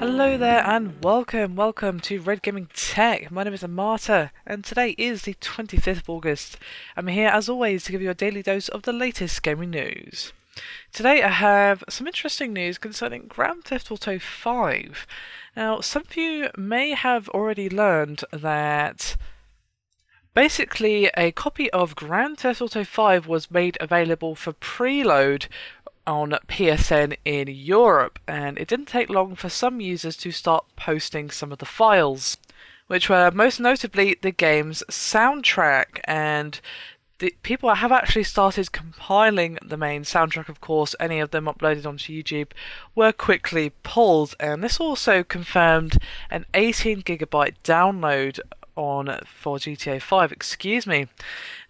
Hello there and welcome to Red Gaming Tech. My name is Amata and today is the 25th of August. I'm here as always to give you a daily dose of the latest gaming news. Today I have some interesting news concerning Grand Theft Auto 5. Now, some of you may have already learned that basically a copy of Grand Theft Auto 5 was made available for preload on PSN in Europe, and it didn't take long for some users to start posting some of the files, which were most notably the game's soundtrack, and the people have actually started compiling the main soundtrack. Of course, any of them uploaded onto YouTube were quickly pulled, and this also confirmed an 18GB download for GTA 5, excuse me.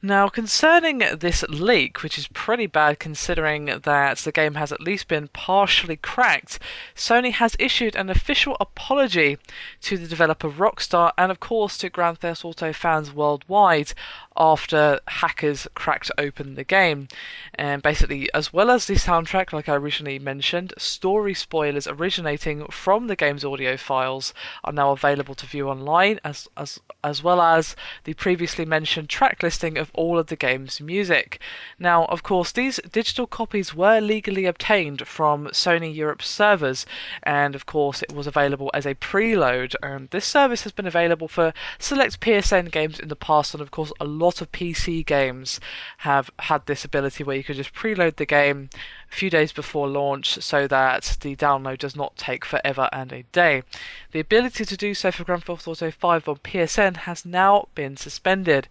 Now, concerning this leak, which is pretty bad considering that the game has at least been partially cracked, Sony has issued an official apology to the developer Rockstar and of course to Grand Theft Auto fans worldwide after hackers cracked open the game. And basically, as well as the soundtrack, like I originally mentioned, story spoilers originating from the game's audio files are now available to view online, as well as the previously mentioned track listing of all of the game's music. Now, of course, these digital copies were legally obtained from Sony Europe servers, and of course it was available as a preload, and this service has been available for select PSN games in the past, and of course a lot of PC games have had this ability where you could just preload the game a few days before launch so that the download does not take forever and a day. The ability to do so for Grand Theft Auto 5 on PSN has now been suspended,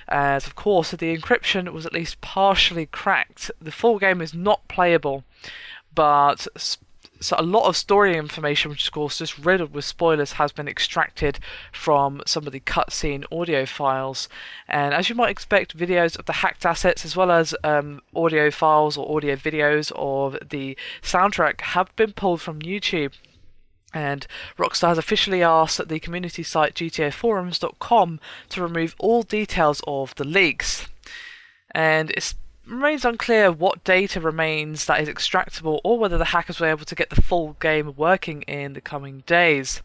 as of course the encryption was at least partially cracked. The full game is not playable, but so a lot of story information, which is of course just riddled with spoilers, has been extracted from some of the cutscene audio files. And as you might expect, videos of the hacked assets as well as audio files or audio videos of the soundtrack have been pulled from YouTube. And Rockstar has officially asked the community site GTAforums.com to remove all details of the leaks. And it remains unclear what data remains that is extractable or whether the hackers were able to get the full game working in the coming days.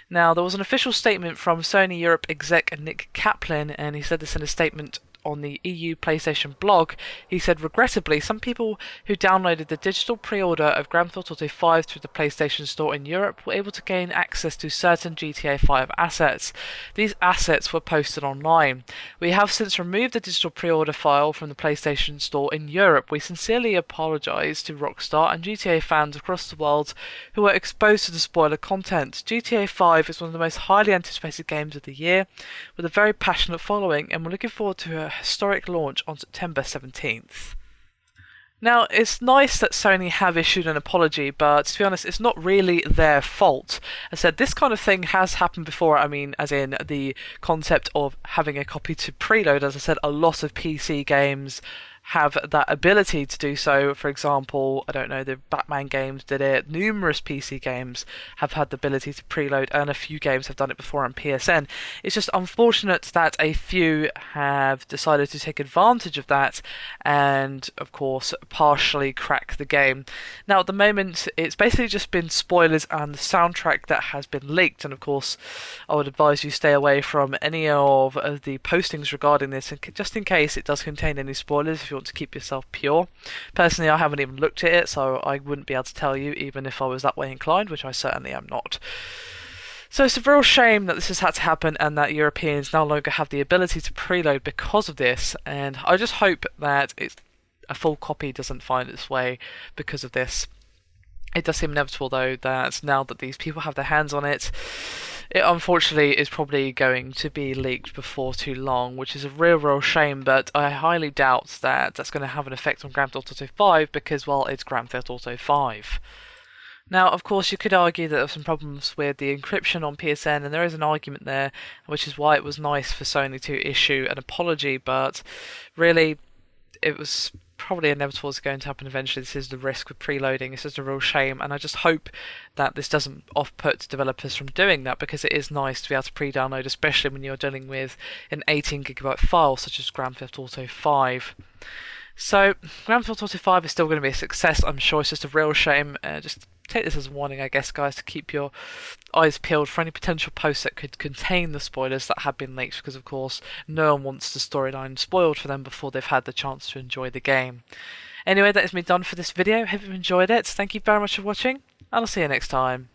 Now, there was an official statement from Sony Europe exec Nick Kaplan, and he said this in a statement on the EU PlayStation blog. He said, regrettably, some people who downloaded the digital pre-order of Grand Theft Auto 5 through the PlayStation Store in Europe were able to gain access to certain GTA 5 assets. These assets were posted online. We have since removed the digital pre-order file from the PlayStation Store in Europe. We sincerely apologise to Rockstar and GTA fans across the world who were exposed to the spoiler content. GTA 5 is one of the most highly anticipated games of the year, with a very passionate following, and we're looking forward to a historic launch on September 17th. Now, it's nice that Sony have issued an apology, but to be honest, it's not really their fault. As I said, this kind of thing has happened before. I mean, as in the concept of having a copy to preload. As I said, a lot of PC games have that ability to do so. For example, I don't know, the Batman games did it, numerous PC games have had the ability to preload, and a few games have done it before on PSN. It's just unfortunate that a few have decided to take advantage of that and, of course, partially crack the game. Now, at the moment, it's basically just been spoilers and the soundtrack that has been leaked, and of course, I would advise you stay away from any of the postings regarding this, and just in case it does contain any spoilers, if you want to keep yourself pure. Personally, I haven't even looked at it, so I wouldn't be able to tell you, even if I was that way inclined, which I certainly am not. So it's a real shame that this has had to happen and that Europeans no longer have the ability to preload because of this, and I just hope that a full copy doesn't find its way because of this. It does seem inevitable, though, that now that these people have their hands on it, it unfortunately is probably going to be leaked before too long, which is a real shame, but I highly doubt that that's going to have an effect on Grand Theft Auto 5 because, well, it's Grand Theft Auto 5. Now, of course, you could argue that there are some problems with the encryption on PSN, and there is an argument there, which is why it was nice for Sony to issue an apology, but really, it was probably inevitable it's going to happen eventually. This is the risk with preloading. It's just a real shame, and I just hope that this doesn't off-put developers from doing that, because it is nice to be able to pre-download, especially when you're dealing with an 18GB file such as Grand Theft Auto 5. So, Grand Theft Auto 5 is still going to be a success, I'm sure. It's just a real shame, just take this as a warning, I guess, guys, to keep your eyes peeled for any potential posts that could contain the spoilers that have been leaked, because of course no one wants the storyline spoiled for them before they've had the chance to enjoy the game. Anyway, that is me done for this video. Hope you've enjoyed it. Thank you very much for watching, and I'll see you next time.